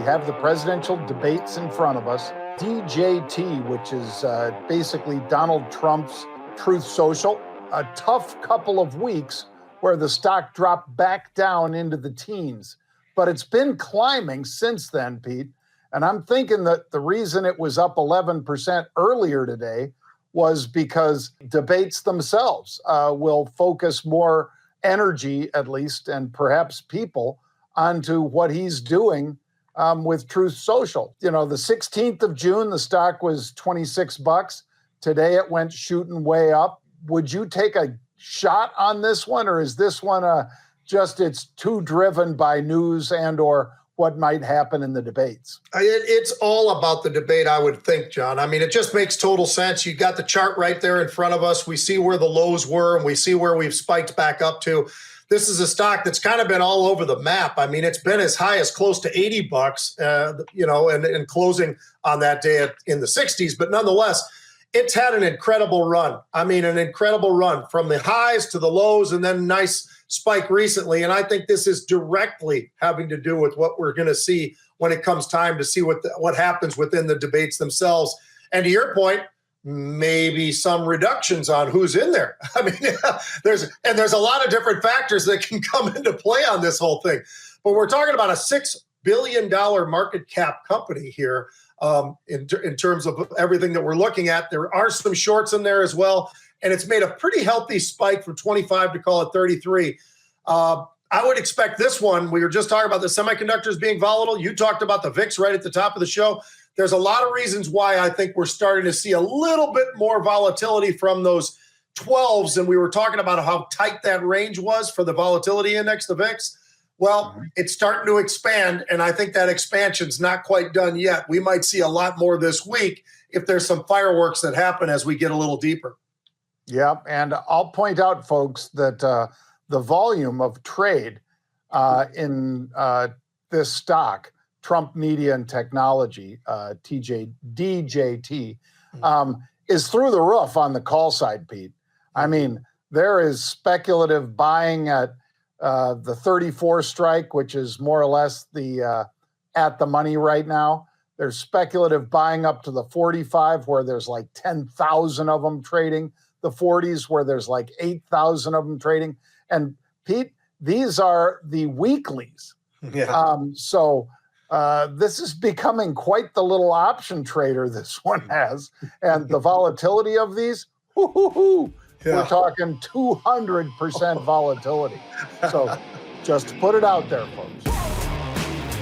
have the presidential debates in front of us. DJT, which is basically Donald Trump's Truth Social, a tough couple of weeks where the stock dropped back down into the teens. But it's been climbing since then, Pete. And I'm thinking that the reason it was up 11% earlier today was because debates themselves will focus more energy, at least, and perhaps people onto what he's doing with Truth Social. You know, the 16th of June, the stock was 26 bucks. Today it went shooting way up. Would you take a shot on this one, or is this one just it's too driven by news and or what might happen in the debates? It's all about the debate, I would think, John. I mean, it just makes total sense. You got the chart right there in front of us. We see where the lows were and we see where we've spiked back up to. This is a stock that's kind of been all over the map. I mean, it's been as high as close to 80 bucks, and closing on that day in the 60s. But nonetheless, it's had an incredible run. I mean, an incredible run from the highs to the lows and then nice spike recently. And I think this is directly having to do with what we're going to see when it comes time to see what happens within the debates themselves. And to your point, maybe some reductions on who's in there. I mean, there's a lot of different factors that can come into play on this whole thing. But we're talking about a $6 billion market cap company here in terms of everything that we're looking at. There are some shorts in there as well. And it's made a pretty healthy spike from 25 to call it 33. I would expect this one. We were just talking about the semiconductors being volatile. You talked about the VIX right at the top of the show. There's a lot of reasons why I think we're starting to see a little bit more volatility from those 12s. And we were talking about how tight that range was for the volatility index, the VIX. Well, it's starting to expand, and I think that expansion's not quite done yet. We might see a lot more this week if there's some fireworks that happen as we get a little deeper. Yeah, and I'll point out, folks, that the volume of trade in this stock, Trump Media and Technology, DJT, is through the roof on the call side, Pete. I mean, there is speculative buying at the 34 strike, which is more or less the at the money right now. There's speculative buying up to the 45, where there's like 10,000 of them trading. The 40s, where there's like 8,000 of them trading. And Pete, these are the weeklies. Yeah. So this is becoming quite the little option trader this one has. And the volatility of these, we're talking 200% volatility. So just put it out there, folks.